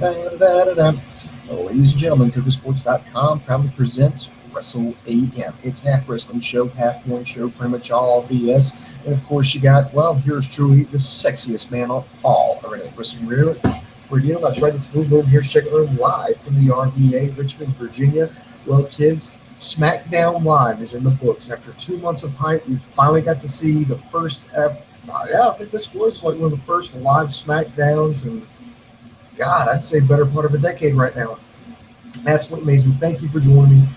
Ladies and gentlemen, KocoSports.com proudly presents Wrestle AM. It's half wrestling show, half porn show, pretty much all BS. And of course, you got, well, here's truly the sexiest man on all arena wrestling radio. That's right, it's Boom Boom here, checking live from the RVA, Richmond, Virginia. Well, kids, SmackDown Live is in the books. After 2 months of hype, we finally got to see the first ever. I think this was like one of the first live SmackDowns, and God, I'd say better part of a decade right now. Absolutely amazing. Thank you for joining me.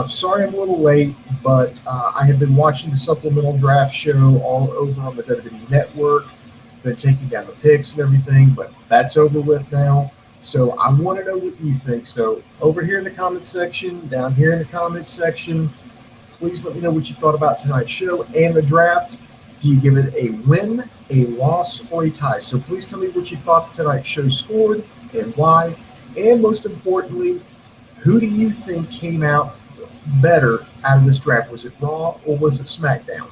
Sorry I'm a little late, but I have been watching the supplemental draft show all over on the WWE Network. Been taking down the picks and everything, but that's over with now. So I want to know what you think. So over here in the comment section, down here in the comment section, please let me know what you thought about tonight's show and the draft. Do you give it a win, a loss, or a tie? So please tell me what you thought tonight's show scored and why. And most importantly, who do you think came out better out of this draft? Was it Raw or was it SmackDown?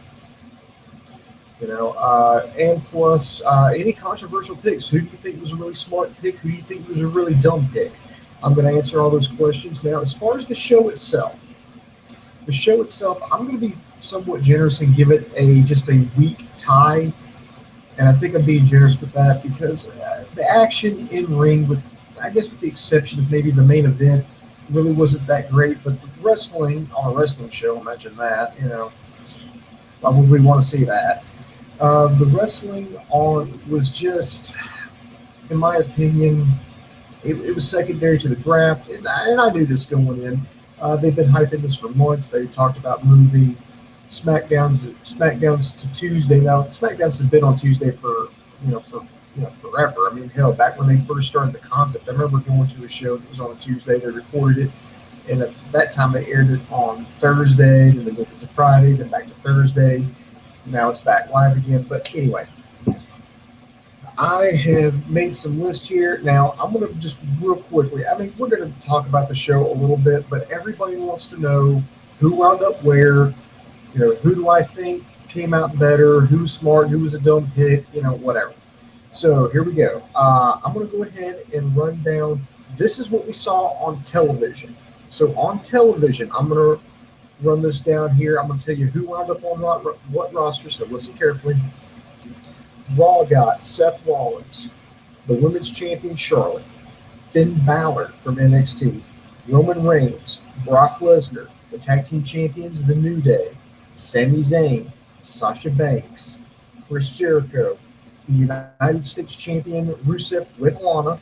And plus any controversial picks. Who do you think was a really smart pick? Who do you think was a really dumb pick? I'm going to answer all those questions. Now, as far as the show itself, I'm going to be somewhat generous and give it just a weak tie. And I think I'm being generous with that because the action in ring, with the exception of maybe the main event, really wasn't that great. But the wrestling on a wrestling show, imagine that, why would we want to see that? The wrestling was just, in my opinion, it was secondary to the draft. And I knew this going in. They've been hyping this for months. They talked about moving SmackDowns to Tuesday. Now, SmackDowns have been on Tuesday for forever. I mean, hell, back when they first started the concept, I remember going to a show that was on a Tuesday. They recorded it, and at that time they aired it on Thursday. Then they moved it to Friday, then back to Thursday. Now it's back live again. But anyway, I have made some lists here. Now, I'm going to just real quickly, we're going to talk about the show a little bit, but everybody wants to know who wound up where, who do I think came out better, who's smart, who was a dumb pick, whatever. So here we go. I'm going to go ahead and run down. This is what we saw on television. So on television, I'm going to run this down here. I'm going to tell you who wound up on what roster, so listen carefully. Raw got Seth Rollins, the Women's Champion Charlotte, Finn Balor from NXT, Roman Reigns, Brock Lesnar, the Tag Team Champions, The New Day, Sami Zayn, Sasha Banks, Chris Jericho, the United States Champion Rusev with Lana,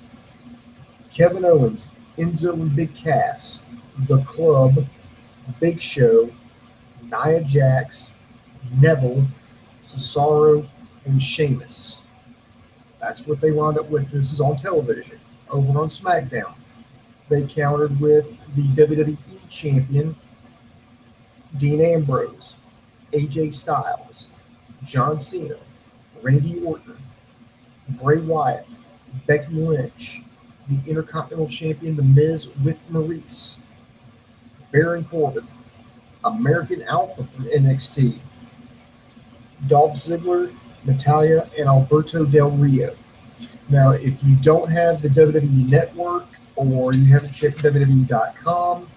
Kevin Owens, Enzo and Big Cass, The Club, Big Show, Nia Jax, Neville, Cesaro, and Sheamus. That's what they wound up with. This is on television. Over on SmackDown, they countered with the WWE Champion Dean Ambrose, AJ Styles, John Cena, Randy Orton, Bray Wyatt, Becky Lynch, the Intercontinental Champion The Miz with Maurice, Baron Corbin, American Alpha from NXT, Dolph Ziggler, Natalya, and Alberto Del Rio. Now, if you don't have the WWE Network or you haven't checked WWE.com,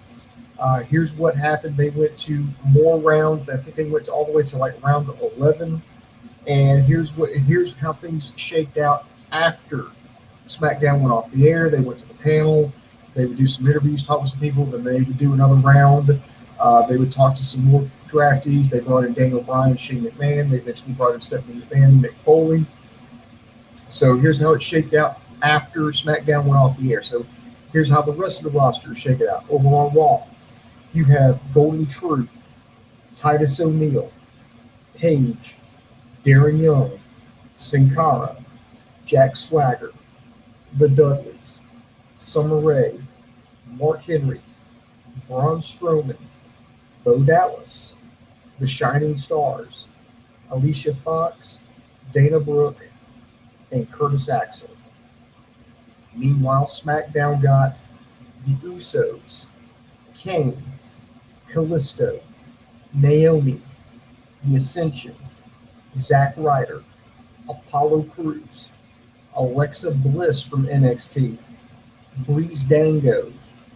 here's what happened. They went to more rounds. I think they went all the way to like round 11. And here's how things shaked out after SmackDown went off the air. They went to the panel. They would do some interviews, talk with some people. Then they would do another round. They would talk to some more draftees. They brought in Daniel Bryan and Shane McMahon. They eventually brought in Stephanie McMahon and Mick Foley. So here's how it shaked out after SmackDown went off the air. So here's how the rest of the roster shaked out. Over on Raw, you have Golden Truth, Titus O'Neil, Paige, Darren Young, Sin Cara, Jack Swagger, The Dudleys, Summer Rae, Mark Henry, Braun Strowman, Bo Dallas, The Shining Stars, Alicia Fox, Dana Brooke, and Curtis Axel. Meanwhile, SmackDown got the Usos, Kane, Kalisto, Naomi, The Ascension, Zack Ryder, Apollo Crews, Alexa Bliss from NXT, Breeze Dango,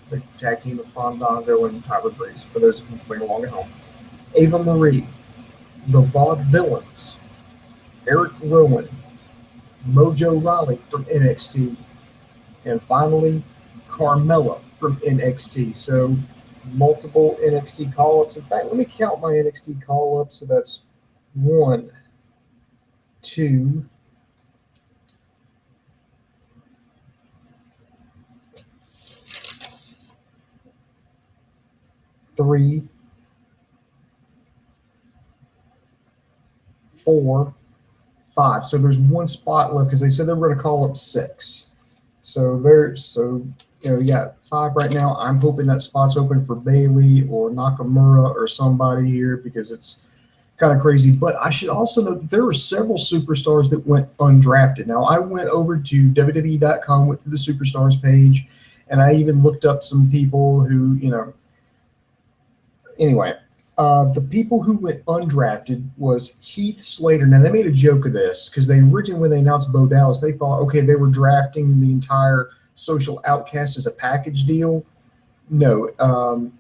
the tag team of Fandango and Tyler Breeze, for those of you playing along at home. Ava Marie, the Vaudevillains, Eric Rowan, Mojo Rawley from NXT, and finally, Carmella from NXT. So multiple NXT call-ups. In fact, let me count my NXT call-ups. So that's 1, 2, 3, 4, 5. So there's one spot left because they said they were going to call up 6. So you got 5 right now. I'm hoping that spot's open for Bailey or Nakamura or somebody here because it's kind of crazy. But I should also note that there were several superstars that went undrafted. Now, I went over to WWE.com, went to the superstars page, and I even looked up some people who, anyway, the people who went undrafted was Heath Slater. Now, they made a joke of this because they originally, when they announced Bo Dallas, they thought, okay, they were drafting the entire Social Outcast as a package deal. No,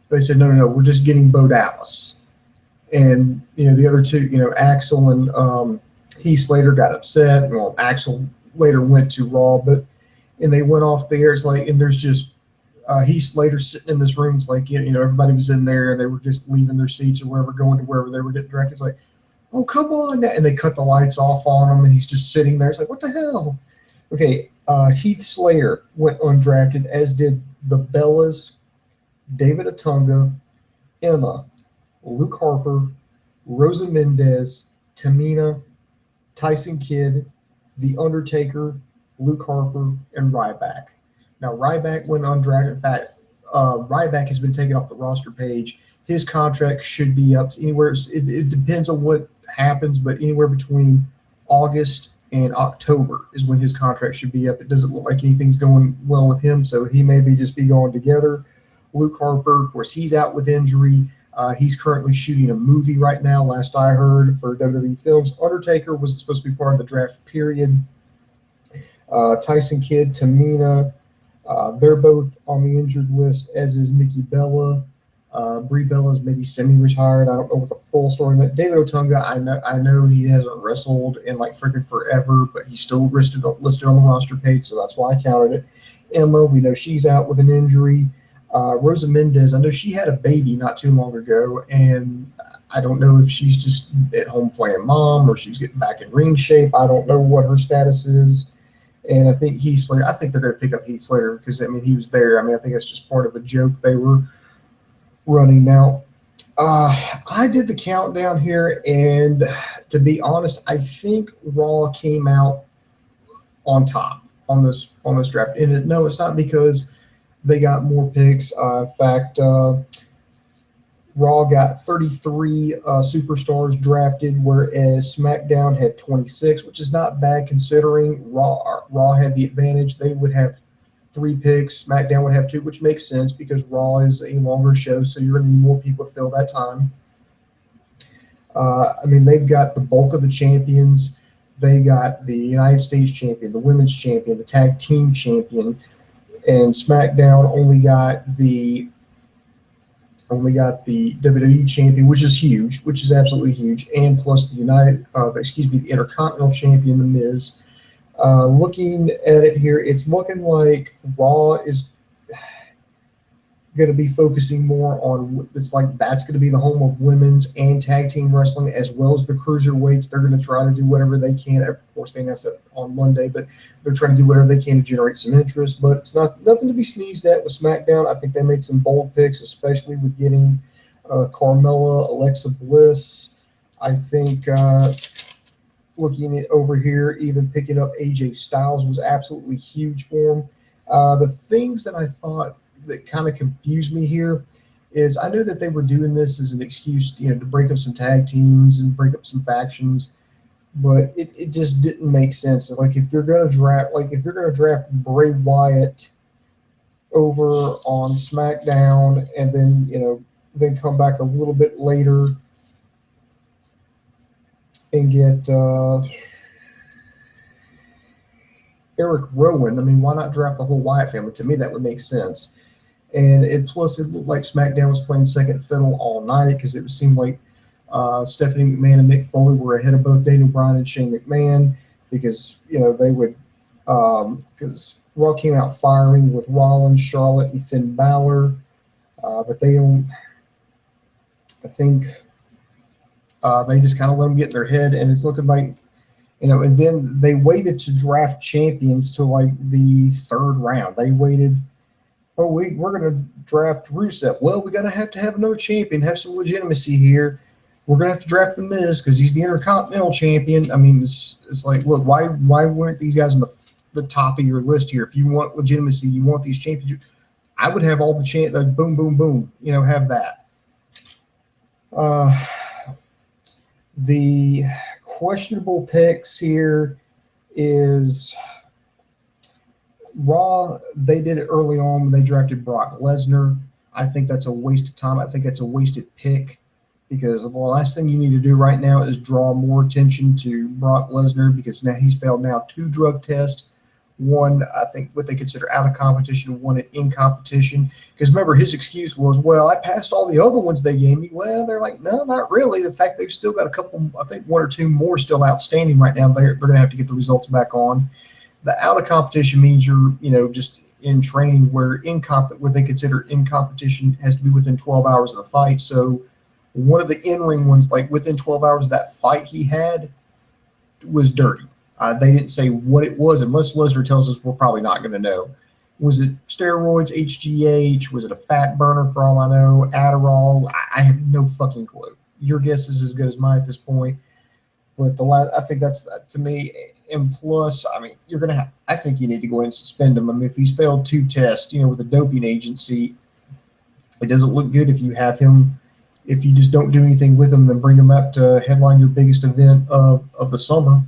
they said, no, we're just getting Bo Dallas. And, the other two, Axel and Heath Slater got upset. Well, Axel later went to Raw, and they went off the air. It's like, and there's just Heath Slater sitting in this room. It's like, everybody was in there and they were just leaving their seats or wherever, going to wherever they were getting drafted. It's like, oh, come on now. And they cut the lights off on him and he's just sitting there. It's like, what the hell? Okay, Heath Slater went undrafted, as did the Bellas, David Otunga, Emma, Luke Harper, Rosa Mendez, Tamina, Tyson Kidd, The Undertaker, Luke Harper, and Ryback. Now, Ryback went undrafted. In fact, Ryback has been taken off the roster page. His contract should be up to anywhere. It depends on what happens, but anywhere between August and October is when his contract should be up. It doesn't look like anything's going well with him, so he may just be going together. Luke Harper, of course, he's out with injury. He's currently shooting a movie right now, last I heard, for WWE Films. Undertaker was supposed to be part of the draft period. Tyson Kidd, Tamina, they're both on the injured list, as is Nikki Bella. Brie Bella is maybe semi-retired. I don't know what the full story on that. David Otunga, I know he hasn't wrestled in like freaking forever, but he's still listed on the roster page, so that's why I counted it. Emma, we know she's out with an injury. Rosa Mendez, I know she had a baby not too long ago, and I don't know if she's just at home playing mom or she's getting back in ring shape. I don't know what her status is. And I think Heath Slater, I think they're going to pick up Heath Slater because, he was there. I think that's just part of a joke they were running. Now, I did the countdown here, and to be honest, I think Raw came out on top on this draft. And no, it's not because they got more picks. In fact, Raw got 33 superstars drafted, whereas SmackDown had 26, which is not bad considering Raw had the advantage. They would have 3 picks. SmackDown would have 2, which makes sense because Raw is a longer show, so you're going to need more people to fill that time. They've got the bulk of the champions. They got the United States champion, the women's champion, the tag team champion, and SmackDown only got the WWE champion, which is huge, which is absolutely huge, and plus the the Intercontinental champion, The Miz. Looking at it here, it's looking like Raw is going to be focusing more on, it's like that's going to be the home of women's and tag team wrestling, as well as the cruiserweights. They're going to try to do whatever they can. Of course, they announced that on Monday, but they're trying to do whatever they can to generate some interest. But it's nothing to be sneezed at with SmackDown. I think they made some bold picks, especially with getting Carmella, Alexa Bliss. I think looking at over here, even picking up AJ Styles was absolutely huge for him. The things that I thought that kind of confused me here is I knew that they were doing this as an excuse, to break up some tag teams and break up some factions, but it just didn't make sense. Like if you're gonna draft Bray Wyatt over on SmackDown and then come back a little bit later and get Eric Rowan. I mean, why not draft the whole Wyatt family? To me, that would make sense. And plus, it looked like SmackDown was playing second fiddle all night because it seemed like Stephanie McMahon and Mick Foley were ahead of both Daniel Bryan and Shane McMahon because they would because Raw came out firing with Rollins, Charlotte, and Finn Balor, but I think they just kind of let them get in their head, and it's looking like and then they waited to draft champions till like the third round. They waited. Oh, we're going to draft Rusev. Well, we got to have another champion, have some legitimacy here. We're going to have to draft The Miz because he's the Intercontinental Champion. I mean, it's like, look, why weren't these guys on the top of your list here? If you want legitimacy, you want these champions. I would have all the like boom, boom, boom. Have that. The questionable picks here is Raw. They did it early on when they drafted Brock Lesnar. I think that's a waste of time. I think that's a wasted pick because the last thing you need to do right now is draw more attention to Brock Lesnar because now he's failed now 2 drug tests. One, I think what they consider out of competition, one in competition. Because remember, his excuse was, well, I passed all the other ones they gave me. Well, they're like, no, not really. The fact they've still got a couple, I think 1 or 2 more still outstanding right now. They're going to have to get the results back on. The out of competition means you're, just in training where what they consider in competition has to be within 12 hours of the fight. So one of the in-ring ones, like within 12 hours of that fight he had, was dirty. They didn't say what it was, unless Lesnar tells us we're probably not going to know. Was it steroids, HGH? Was it a fat burner for all I know? Adderall? I have no fucking clue. Your guess is as good as mine at this point. But I think that's to me. And plus, I mean, you're going to have, I think you need to go ahead and suspend him. I mean, if he's failed 2 tests, with a doping agency, it doesn't look good if you have him. If you just don't do anything with him, then bring him up to headline your biggest event of the summer.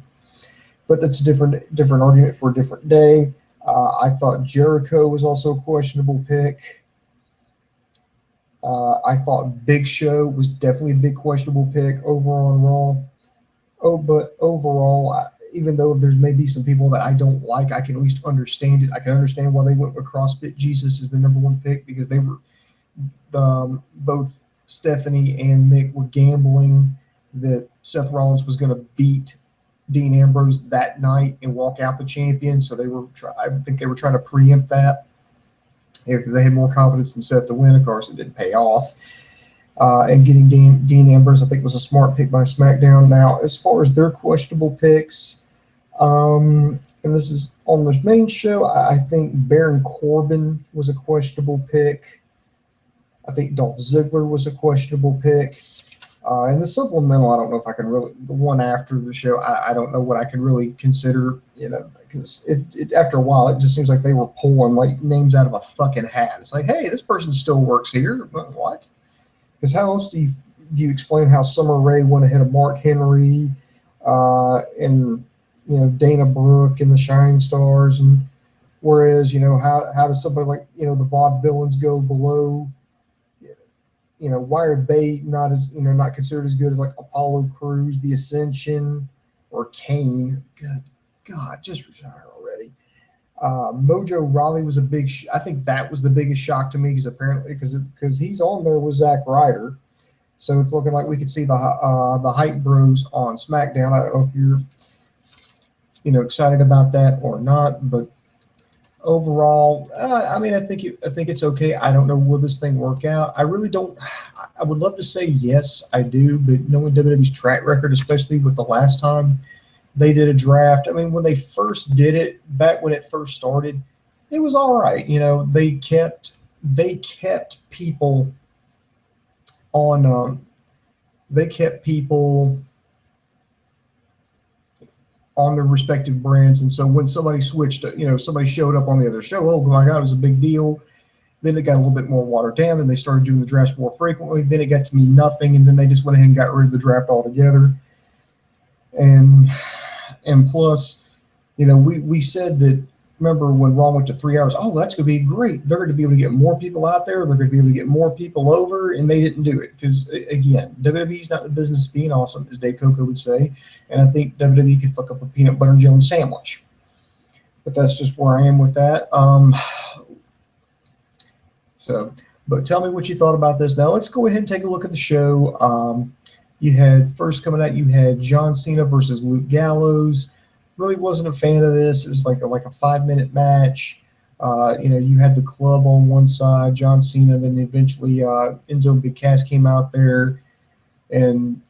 But that's a different argument for a different day. I thought Jericho was also a questionable pick. I thought Big Show was definitely a big questionable pick over on Raw. But overall, even though there's maybe some people that I don't like, I can at least understand it. I can understand why they went with CrossFit Jesus as the #1 pick because they were both Stephanie and Mick were gambling that Seth Rollins was going to beat Dean Ambrose that night and walk out the champion. So I think they were trying to preempt that. If they had more confidence in Seth to win, of course, it didn't pay off. And getting Dean Ambrose, I think, was a smart pick by SmackDown. Now, as far as their questionable picks, and this is on this main show, I think Baron Corbin was a questionable pick. I think Dolph Ziggler was a questionable pick. And the supplemental, I don't know if I can really, the one after the show, I don't know what I can really consider, because it after a while, it just seems like they were pulling like names out of a fucking hat. It's like, hey, this person still works here. What? Because how else do you explain how Summer Rae went ahead of Mark Henry and, Dana Brooke and the Shining Stars? And whereas, how does somebody like, the Vaudevillains go below? Why are they not not considered as good as like Apollo Crews, The Ascension, or Kane? Good God, just retire already. Mojo Rawley was a big. I think that was the biggest shock to me because he's on there with Zack Ryder, so it's looking like we could see the Hype Bros on SmackDown. I don't know if you're excited about that or not, but overall, I mean, I think it's okay. I don't know, will this thing work out? I really don't. I would love to say yes, I do, but knowing WWE's track record, especially with the last time they did a draft, I mean, when they first did it, back when it first started, it was all right. They kept people on. They kept people on their respective brands. And so when somebody switched, somebody showed up on the other show, oh my God, it was a big deal. Then it got a little bit more watered down. Then they started doing the drafts more frequently. Then it got to mean nothing. And then they just went ahead and got rid of the draft altogether. And plus, we said that, remember when Raw went to 3 hours, oh, that's going to be great. They're going to be able to get more people out there. They're going to be able to get more people over. And they didn't do it because, again, WWE's not in the business of being awesome, as Dave Coco would say. And I think WWE could fuck up a peanut butter and jelly sandwich. but that's just where I am with that. But tell me what you thought about this. Now let's go ahead and take a look at the show. You had first coming out, you had John Cena versus Luke Gallows. Really wasn't a fan of this. It was like a 5-minute match. You had the club on one side, John Cena, then eventually Enzo and Big Cass came out there, and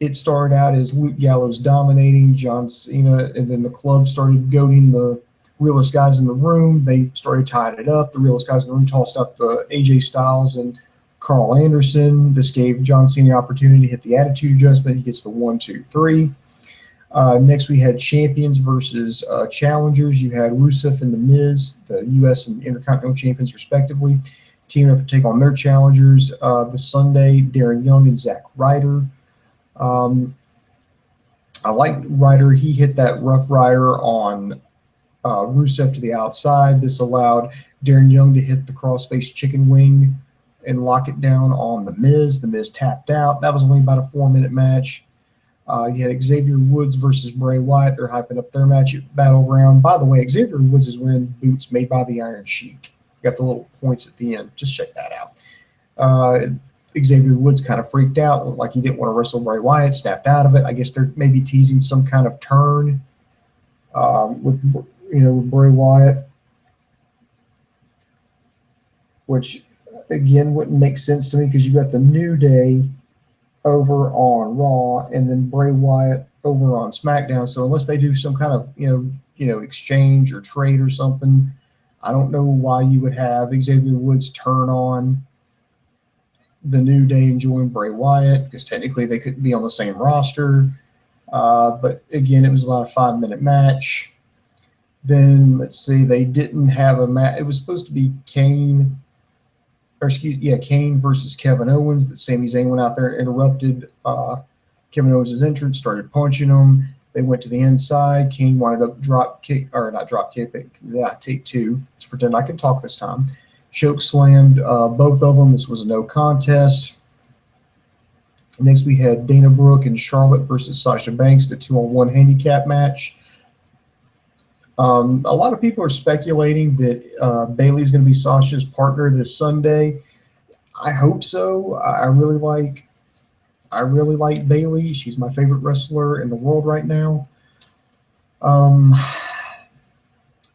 it started out as Luke Gallows dominating John Cena, and then the club started goading the realest guys in the room. They started tying it up. The realest guys in the room tossed out the AJ Styles and Carl Anderson. This gave John Cena the opportunity to hit the attitude adjustment. He gets the 1, 2, 3. Next, we had champions versus challengers. You had Rusev and The Miz, the U.S. and Intercontinental champions, respectively, teaming up to take on their challengers. This Sunday, Darren Young and Zack Ryder. I liked Ryder. He hit that Rough Rider on Rusev to the outside. This allowed Darren Young to hit the crossface chicken wing and lock it down on The Miz. The Miz tapped out. That was only about a 4-minute match. You had Xavier Woods versus Bray Wyatt. They're hyping up their match at Battleground. By the way, Xavier Woods is wearing boots made by the Iron Sheik. Got the little points at the end. Just check that out. Xavier Woods kind of freaked out, looked like he didn't want to wrestle Bray Wyatt, snapped out of it. I guess they're maybe teasing some kind of turn with Bray Wyatt, which again wouldn't make sense to me because you got the New Day over on Raw and then Bray Wyatt over on SmackDown. So unless they do some kind of exchange or trade or something, I don't know why you would have Xavier Woods turn on the New Day and join Bray Wyatt, because technically they couldn't be on the same roster. But again, it was about a 5-minute match. Then let's see, they didn't have a match. It was supposed to be Kane versus Kevin Owens, but Sami Zayn went out there and interrupted Kevin Owens' entrance, started punching him. They went to the inside. Kane wanted up take two. Let's pretend I can talk this time. Choke slammed both of them. This was a no contest. Next, we had Dana Brooke and Charlotte versus Sasha Banks, the 2-on-1 handicap match. A lot of people are speculating that Bayley's going to be Sasha's partner this Sunday. I hope so. I really like Bayley. She's my favorite wrestler in the world right now.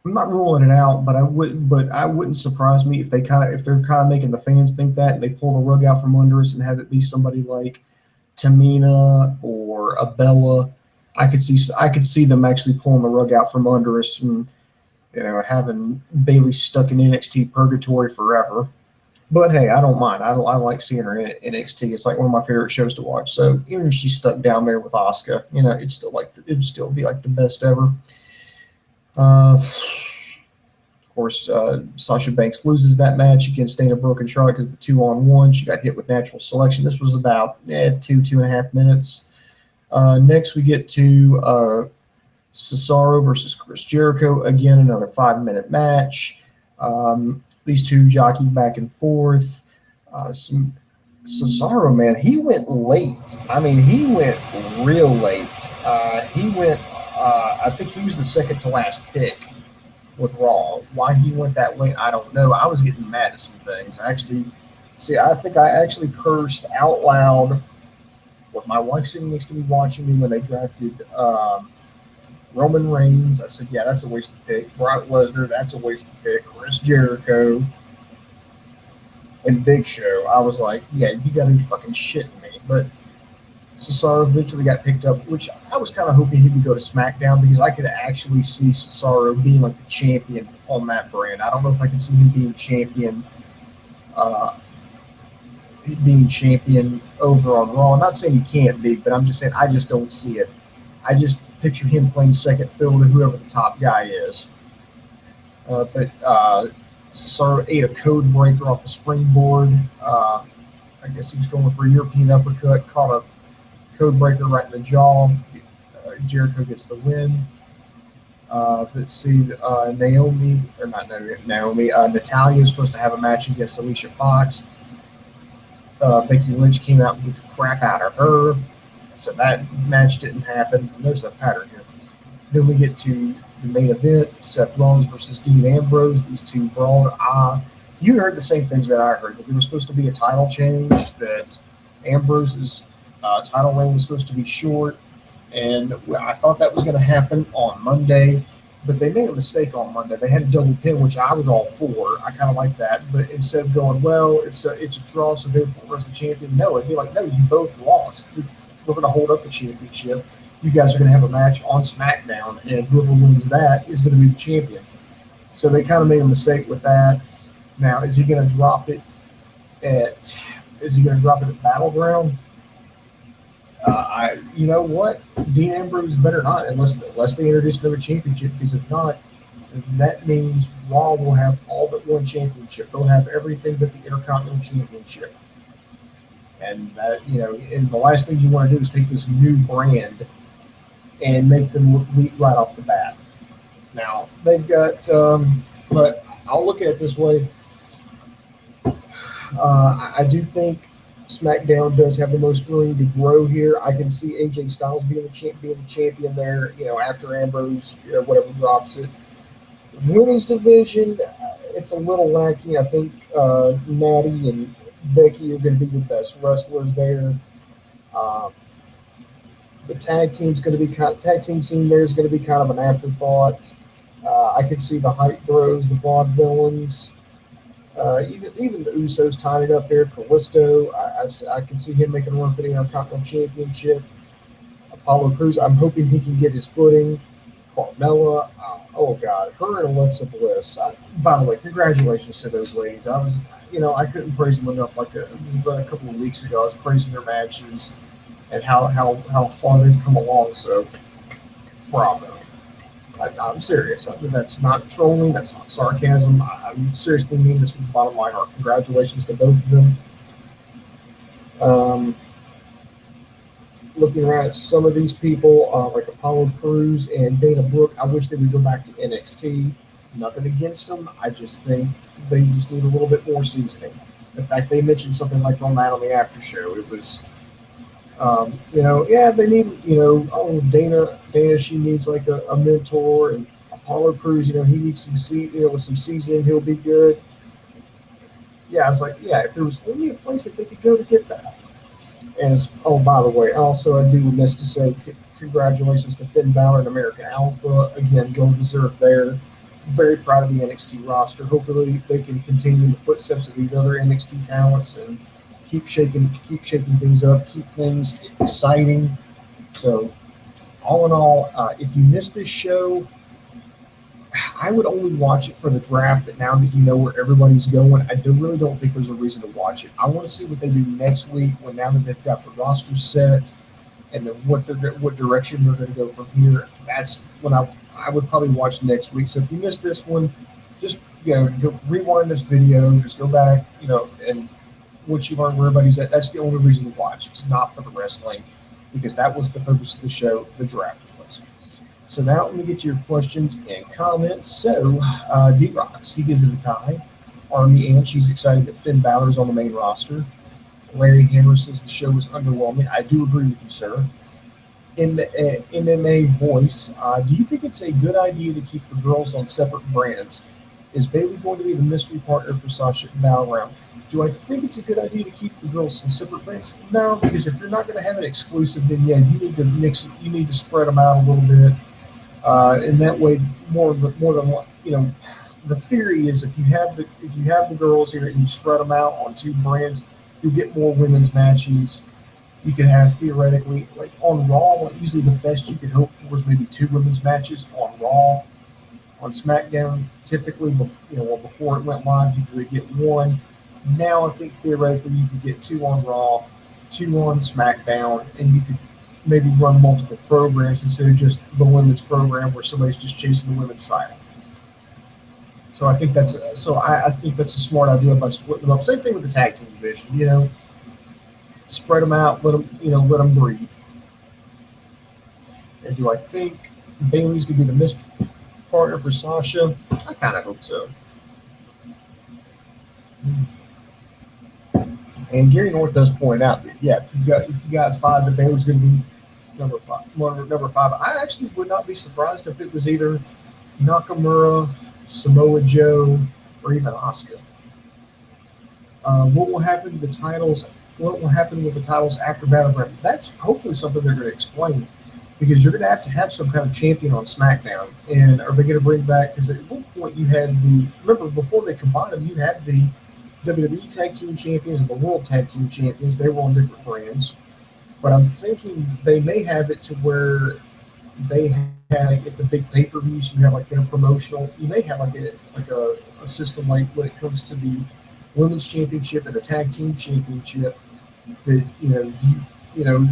I'm not ruling it out, but I wouldn't surprise me if they're kind of making the fans think that, and they pull the rug out from under us and have it be somebody like Tamina or a Bella. I could see them actually pulling the rug out from under us and having Bayley stuck in NXT purgatory forever. But hey, I don't mind. I like seeing her in NXT. It's like one of my favorite shows to watch. So even if she's stuck down there with Asuka, it'd still be like the best ever. Of course, Sasha Banks loses that match against Dana Brooke and Charlotte because the 2-on-1. She got hit with natural selection. This was about 2.5 minutes. Next, we get to Cesaro versus Chris Jericho. Again, another 5-minute match. These two jockeyed back and forth. Cesaro, man, he went late. I mean, he went real late. I think he was the second to last pick with Raw. Why he went that late, I don't know. I was getting mad at some things. I think I actually cursed out loud with my wife sitting next to me watching me when they drafted Roman Reigns. I said, yeah, that's a wasted pick. Brock Lesnar, that's a wasted pick. Chris Jericho and Big Show. I was like, yeah, you got to be fucking shitting me. But Cesaro eventually got picked up, which I was kind of hoping he would go to SmackDown because I could actually see Cesaro being like the champion on that brand. I don't know if I can see him being champion over on Raw. I'm not saying he can't be, but I'm just saying I just don't see it. I just picture him playing second fiddle to whoever the top guy is. But Cesaro ate a code breaker off a springboard. I guess he was going for a European uppercut, caught a code breaker right in the jaw. Jericho gets the win. Let's see, Natalya is supposed to have a match against Alicia Fox. Becky Lynch came out and beat the crap out of her. So that match didn't happen. There's a pattern here. Then we get to the main event, Seth Rollins versus Dean Ambrose. These two brawled. You heard the same things that I heard, that there was supposed to be a title change, that Ambrose's title reign was supposed to be short, and I thought that was going to happen on Monday, but they made a mistake on Monday. They had a double pin, which I was all for. I kind of like that, but instead of going, well, it's a draw, so therefore as the champion, no, it'd be like, no, you both lost. We're going to hold up the championship. You guys are going to have a match on SmackDown, and whoever wins that is going to be the champion. So they kind of made a mistake with that. Now, is he going to drop it at Battleground? You know what? Dean Ambrose better not, unless they introduce another championship. Because if not, that means Raw will have all but one championship. They'll have everything but the Intercontinental Championship. And and the last thing you want to do is take this new brand and make them look weak right off the bat. Now they've got, but I'll look at it this way. I do think SmackDown does have the most room to grow here. I can see AJ Styles being the champion there. After Ambrose, whatever drops it. Women's division, it's a little lacking. I think Natty and Becky are going to be the best wrestlers there. The tag team scene there is going to be kind of an afterthought. I could see the Hype Bros, the Vaudevillains. Even the Usos tying it up there. Kalisto, I can see him making a run for the Intercontinental Championship. Apollo Crews, I'm hoping he can get his footing. Carmella, oh God, her and Alexa Bliss. By the way, congratulations to those ladies. I couldn't praise them enough. About a couple of weeks ago, I was praising their matches and how far they've come along. So, bravo. I'm serious. That's not trolling. That's not sarcasm. I seriously mean this from the bottom of my heart. Congratulations to both of them. Looking around at some of these people, like Apollo Crews and Dana Brooke, I wish they would go back to NXT. Nothing against them. I just think they just need a little bit more seasoning. In fact, they mentioned something like on the after show. It was, they need, Dana, she needs like a mentor, and Apollo Crews, he needs some with some seasoning, he'll be good. Yeah, I was like, if there was only a place that they could go to get that. And by the way, also I do remiss to say congratulations to Finn Balor and American Alpha. Again, well deserved there. Very proud of the NXT roster. Hopefully they can continue in the footsteps of these other NXT talents and keep shaking things up, keep things exciting. So, all in all, if you missed this show, I would only watch it for the draft. But now that you know where everybody's going, I really don't think there's a reason to watch it. I want to see what they do next week, now that they've got the roster set, and then what direction they're going to go from here. That's when I would probably watch next week. So if you missed this one, just go rewind this video, just go back, and once you learn where everybody's at, that's the only reason to watch. It's not for the wrestling, because that was the purpose of the show, the draft was. So now let me get to your questions and comments. So D-Rocks, he gives it a tie. Army Ann, she's excited that Finn Balor is on the main roster. Larry Hammer says the show was underwhelming. I do agree with you, sir. MMA Voice, do you think it's a good idea to keep the girls on separate brands? Is Bayley going to be the mystery partner for Sasha Battleground? Do I think it's a good idea to keep the girls in separate brands? No, because if you're not going to have an exclusive, then you need to mix it. You need to spread them out a little bit, and that way, more than one. The theory is if you have the girls here and you spread them out on two brands, you'll get more women's matches. You could have theoretically, like on Raw, usually the best you could hope for is maybe two women's matches on Raw. On SmackDown, typically, before it went live, you could get one. Now I think theoretically you could get two on Raw, two on SmackDown, and you could maybe run multiple programs instead of just the women's program where somebody's just chasing the women's title. So I think that's a smart idea by splitting them up. Same thing with the tag team division. Spread them out, let them breathe. And do I think Bayley's going to be the mystery partner for Sasha? I kind of hope so. And Gary North does point out that if you got five, that Bayley's going to be number five. I actually would not be surprised if it was either Nakamura, Samoa Joe, or even Asuka. What will happen to the titles? What will happen with the titles after Battleground? That's hopefully something they're going to explain, because you're going to have some kind of champion on SmackDown. And are they going to bring back? Because at one point you had remember before they combined them, you had the WWE Tag Team Champions and the World Tag Team Champions. They were on different brands, but I'm thinking they may have it to where they have like at the big pay-per-views, you have like in a promotional, you may have like a system like when it comes to the women's championship and the tag team championship, that you know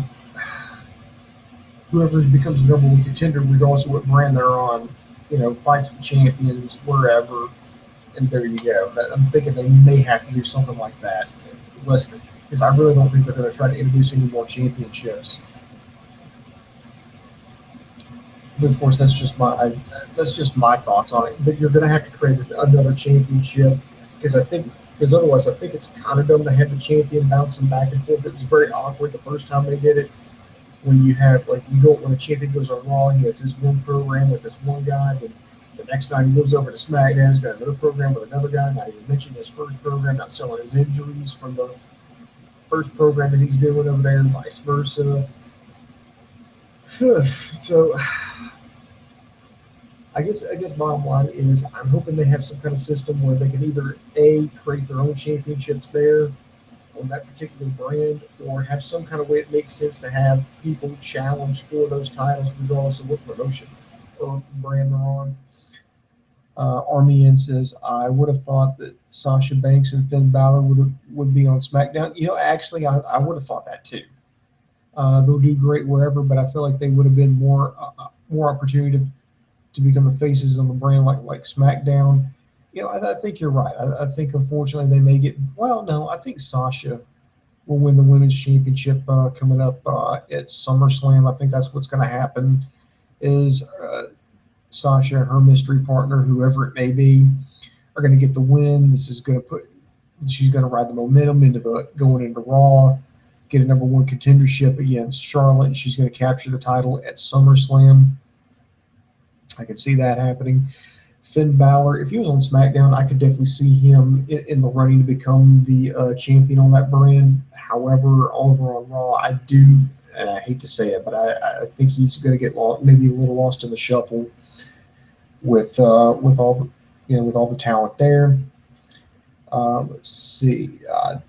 whoever becomes the number one contender, regardless of what brand they're on, fights the champions wherever, and there you go. I'm thinking they may have to do something like that, because I really don't think they're going to try to introduce any more championships. But of course, that's just my thoughts on it. But you're going to have to create another championship, because otherwise, I think it's kind of dumb to have the champion bouncing back and forth. It was very awkward the first time they did it. When you have when the champion goes on Raw, he has his one program with this one guy, and the next time he goes over to SmackDown, he's got another program with another guy. Not even mentioning his first program, not selling his injuries from the first program that he's doing over there, and vice versa. So I guess bottom line is I'm hoping they have some kind of system where they can either create their own championships there on that particular brand, or have some kind of way it makes sense to have people challenge for those titles regardless of what promotion or brand they're on. Army says, I would have thought that Sasha Banks and Finn Balor would be on SmackDown. Actually, I would have thought that too. They'll do great wherever, but I feel like they would have been more opportunity to become the faces on the brand like SmackDown. I think you're right. I think unfortunately they may get. Well, no, I think Sasha will win the women's championship coming up at SummerSlam. I think that's what's going to happen. Is Sasha and her mystery partner, whoever it may be, are going to get the win. This is going to she's going to ride the momentum going into Raw, get a number one contendership against Charlotte, and she's going to capture the title at SummerSlam. I could see that happening. Finn Balor, if he was on SmackDown, I could definitely see him in the running to become the champion on that brand. However, over on Raw, I do, and I hate to say it, but I think he's going to get maybe a little lost in the shuffle with all the talent there. Let's see.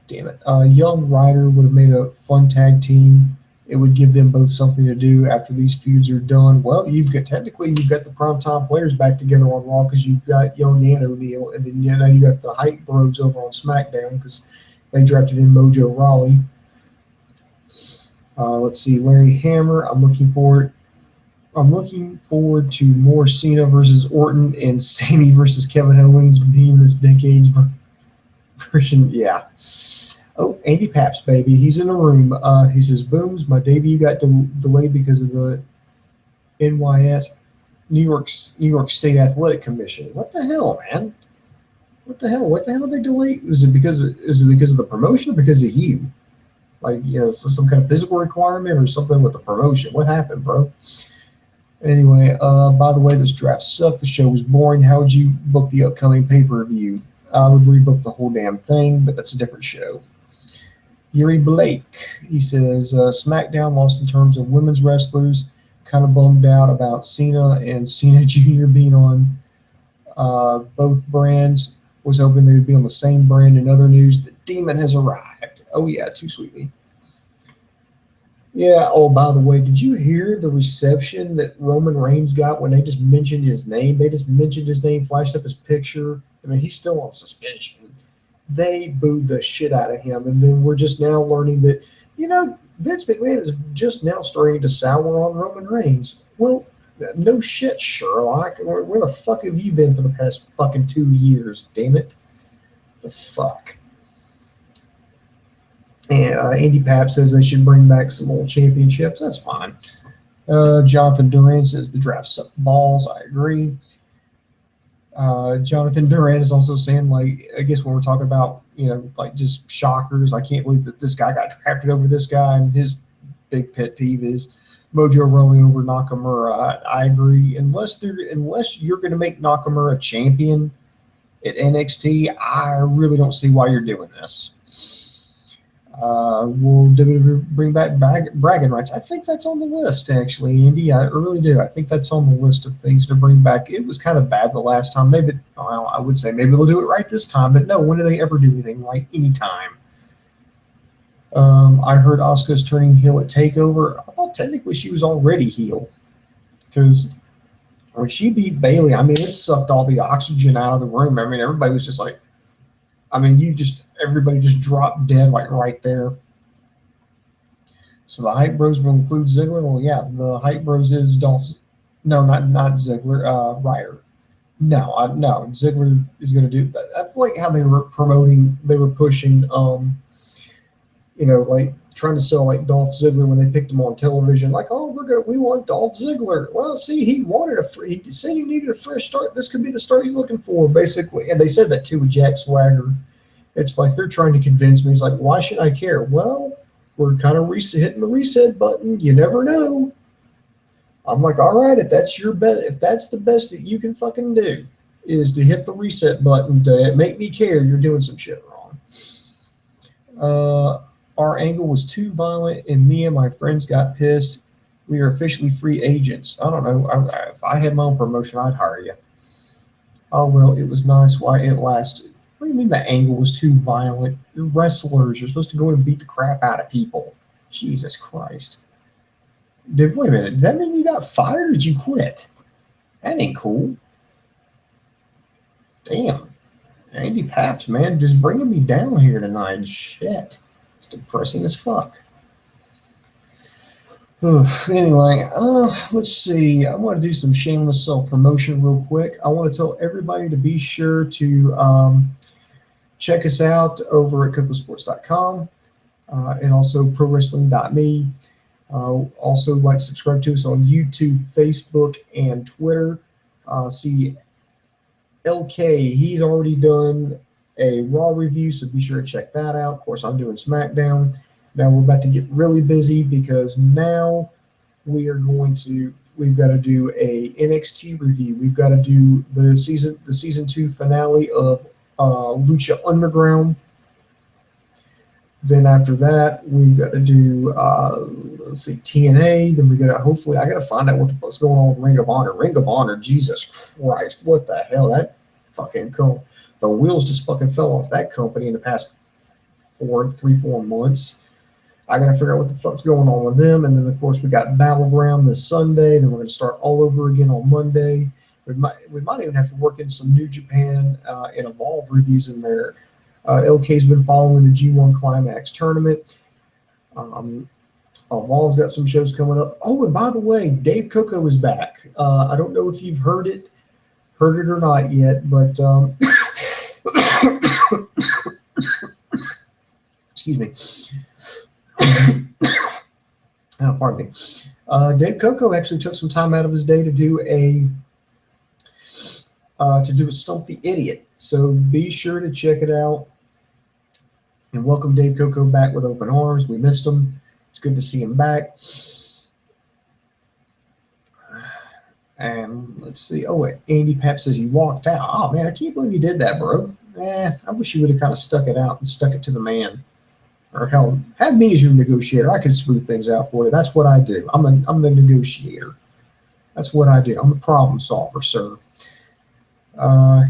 Damn it. Young Ryder would have made a fun tag team. It would give them both something to do after these feuds are done. Well, you've got the primetime players back together on Raw, because you've got Young and O'Neal, and then you got the Hype Bros over on SmackDown because they drafted in Mojo Rawley. Let's see, Larry Hammer. I'm looking forward to more Cena versus Orton and Sammy versus Kevin Owens being this decade's version. Yeah. Oh, Andy Paps, baby. He's in the room. He says, Booms, my debut got delayed because of the NYS, New York State Athletic Commission. What the hell, man? What the hell did they delay? Is it because of the promotion, or because of you? Some kind of physical requirement or something with the promotion? What happened, bro? Anyway, by the way, this draft sucked. The show was boring. How would you book the upcoming pay-per-view? I would rebook the whole damn thing, but that's a different show. Yuri Blake, he says, SmackDown lost in terms of women's wrestlers. Kind of bummed out about Cena and Cena Jr. being on both brands. Was hoping they would be on the same brand. In other news, the Demon has arrived. Oh, yeah, too sweetly. Yeah, oh, by the way, did you hear the reception that Roman Reigns got when they just mentioned his name? They just mentioned his name, flashed up his picture. I mean, he's still on suspension. They booed the shit out of him, and then we're just now learning that, Vince McMahon is just now starting to sour on Roman Reigns. Well, no shit, Sherlock. Where the fuck have you been for the past fucking 2 years, damn it? The fuck? And Andy Papp says they should bring back some old championships. That's fine. Jonathan Duran says the draft sucked balls. I agree. Jonathan Duran is also saying, I guess when we're talking about, just shockers, I can't believe that this guy got drafted over this guy. And his big pet peeve is Mojo Rawley over Nakamura. I agree. Unless you're going to make Nakamura champion at NXT, I really don't see why you're doing this. Will WWE bring back bragging rights? I think that's on the list, actually, Andy. I really do. I think that's on the list of things to bring back. It was kind of bad the last time. Maybe, well, I would say maybe they'll do it right this time, but no, when do they ever do anything right? Anytime. I heard Asuka's turning heel at TakeOver. I thought technically she was already heel, because when she beat Bayley, I mean, it sucked all the oxygen out of the room. I mean, everybody was just like, I mean, everybody just dropped dead, like right there. So the Hype Bros will include Ziggler. Well, yeah, the Hype Bros is Dolph. No, not Ziggler. Ryder. No, Ziggler is going to do that. That's like how they were promoting. They were pushing, like trying to sell like Dolph Ziggler when they picked him on television. Like, oh, we want Dolph Ziggler. Well, see, he said he needed a fresh start. This could be the start he's looking for, basically. And they said that too with Jack Swagger. It's like they're trying to convince me. He's like, why should I care? Well, we're kind of hitting the reset button. You never know. I'm like, all right, if that's the best that you can fucking do, is to hit the reset button to make me care, you're doing some shit wrong. Our angle was too violent, and me and my friends got pissed. We are officially free agents. I don't know. If I had my own promotion, I'd hire you. Oh, well, it was nice while it lasted. What do you mean the angle was too violent? You're wrestlers. You're supposed to go in and beat the crap out of people. Jesus Christ. Wait a minute. Did that mean you got fired or did you quit? That ain't cool. Damn. Andy Paps, man, just bringing me down here tonight. Shit. It's depressing as fuck. Anyway, let's see. I want to do some shameless self-promotion real quick. I want to tell everybody to be sure to check us out over at KocoSports.com and also ProWrestling.me. Also, like subscribe to us on YouTube, Facebook, and Twitter. See LK, he's already done a Raw review, so be sure to check that out. Of course, I'm doing SmackDown. Now we're about to get really busy because now we've got to do a NXT review. We've got to do the season 2 finale of Lucha Underground. Then after that, we've got to do TNA. Then I got to find out what the fuck's going on with Ring of Honor. Ring of Honor, Jesus Christ, what the hell? That fucking the wheels just fucking fell off that company in the past 4 months. I got to figure out what the fuck's going on with them. And then, of course, we got Battleground this Sunday. Then we're going to start all over again on Monday. We might even have to work in some New Japan and Evolve reviews in there. LK's been following the G1 Climax tournament. Evolve's got some shows coming up. Oh, and by the way, Dave Coco is back. I don't know if you've heard it or not yet, but excuse me. Oh, pardon me. Dave Coco actually took some time out of his day to do a Stump the Idiot. So be sure to check it out. And welcome Dave Coco back with open arms. We missed him. It's good to see him back. And let's see. Oh, wait. Andy Pap says he walked out. Oh, man, I can't believe you did that, bro. I wish you would have kind of stuck it out and stuck it to the man. Or hell, have me as your negotiator. I can smooth things out for you. That's what I do. I'm the negotiator. That's what I do. I'm the problem solver, sir.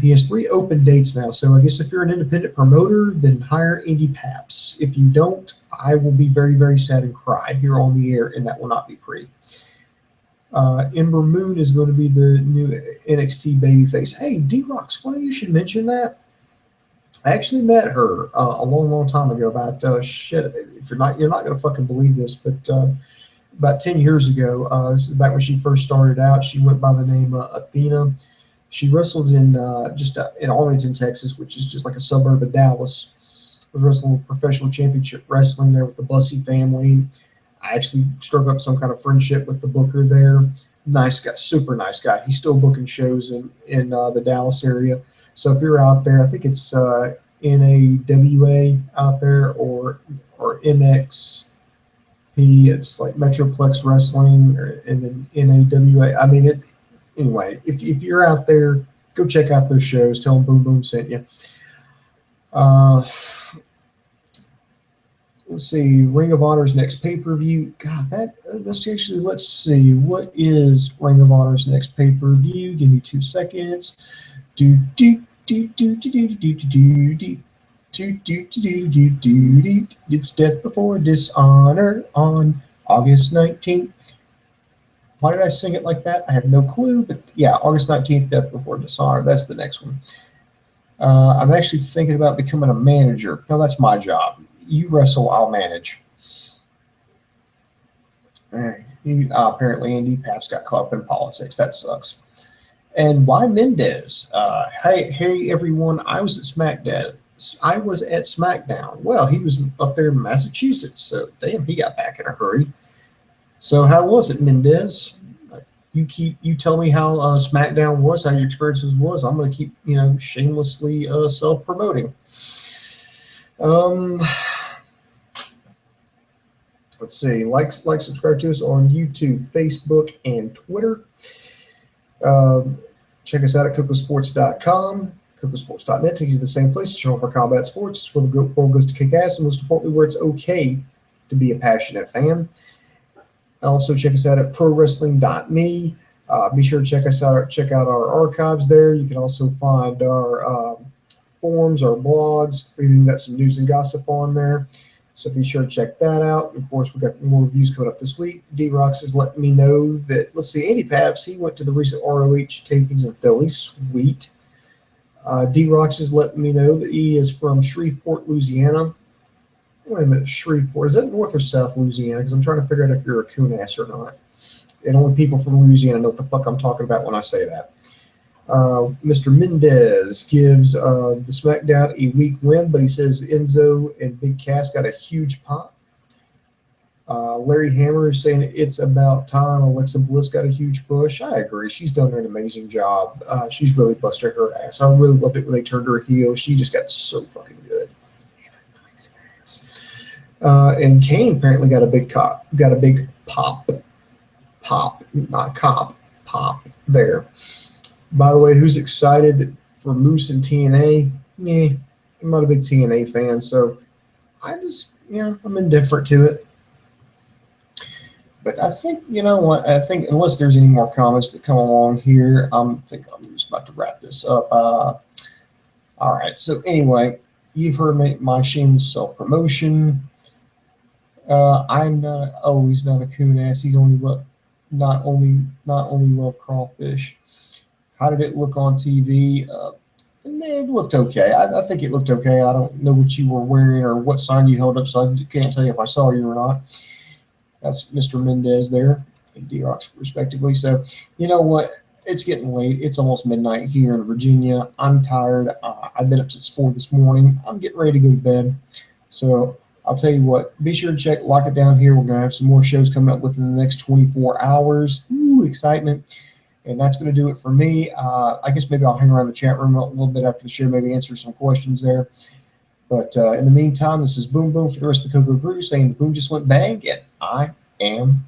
He has 3 open dates now, so I guess if you're an independent promoter, then hire Andy Paps. If you don't, I will be very, very sad and cry here on the air, and that will not be pretty. Ember Moon is going to be the new NXT babyface. Hey, D-Rock's funny you should mention that. I actually met her a long, long time ago. About shit. If you're not going to fucking believe this, but about 10 years ago, this is back when she first started out. She went by the name Athena. She wrestled in in Arlington, Texas, which is just like a suburb of Dallas. Was wrestling professional championship wrestling there with the Bussy family. I actually struck up some kind of friendship with the booker there. Nice guy, super nice guy. He's still booking shows in the Dallas area. So if you're out there, I think it's NAWA out there or MX. It's like Metroplex Wrestling and then NAWA. I mean, it's anyway. If you're out there, go check out those shows. Tell them Boom Boom sent you. Let's see, Ring of Honor's next pay-per-view. God, let's see, what is Ring of Honor's next pay-per-view? Give me 2 seconds. It's Death Before Dishonor on August 19th. Why did I sing it like that? I have no clue, but yeah, August 19th, Death Before Dishonor. That's the next one. I'm actually thinking about becoming a manager. No, that's my job. You wrestle, I'll manage. Apparently, Andy Pap's got caught up in politics. That sucks. And why Mendez? Hey, everyone. I was at SmackDown. Well, he was up there in Massachusetts, so damn, he got back in a hurry. So how was it, Mendez? You tell me how SmackDown was, how your experiences was. I'm going to keep, shamelessly self-promoting. Let's see. Like, subscribe to us on YouTube, Facebook, and Twitter. Check us out at KocoSports.com. KocoSports.net takes you to the same place. Channel for combat sports. It's where the world goes to kick ass, and most importantly, where it's okay to be a passionate fan. Also, check us out at ProWrestling.me. Be sure to check out our archives there. You can also find our forums, our blogs. We've even got some news and gossip on there. So be sure to check that out. Of course, we've got more reviews coming up this week. D-Rox has let me know that, let's see, Andy Paps, he went to the recent ROH tapings in Philly. Sweet. D-Rox has let me know that he is from Shreveport, Louisiana. Wait a minute, Shreveport. Is that North or South Louisiana? Because I'm trying to figure out if you're a coon ass or not. And only people from Louisiana know what the fuck I'm talking about when I say that. Mr. Mendez gives the SmackDown a weak win, but he says Enzo and Big Cass got a huge pop. Larry Hammer is saying it's about time Alexa Bliss got a huge push. I agree. She's done an amazing job. She's really busted her ass. I really loved it when they turned her heel. She just got so fucking good. And Kane apparently got a big pop, not cop, pop there. By the way, who's excited for Moose and TNA? I'm not a big TNA fan, so I just, I'm indifferent to it. But I think, I think unless there's any more comments that come along here, I think I'm just about to wrap this up. All right, so anyway, you've heard my shameless self-promotion. I'm he's not a coon ass. He's not only love crawfish. How did it look on TV? It looked okay. I think it looked okay. I don't know what you were wearing or what sign you held up, so I can't tell you if I saw you or not. That's Mr. Mendez there and D-Rox respectively. So, you know what? It's getting late. It's almost midnight here in Virginia. I'm tired. I've been up since 4 this morning. I'm getting ready to go to bed. So I'll tell you what, be sure to lock it down here. We're going to have some more shows coming up within the next 24 hours. Ooh, excitement. And that's going to do it for me. I guess maybe I'll hang around the chat room a little bit after the show, maybe answer some questions there. But in the meantime, this is Boom Boom for the rest of the Coco crew saying the boom just went bang, and I am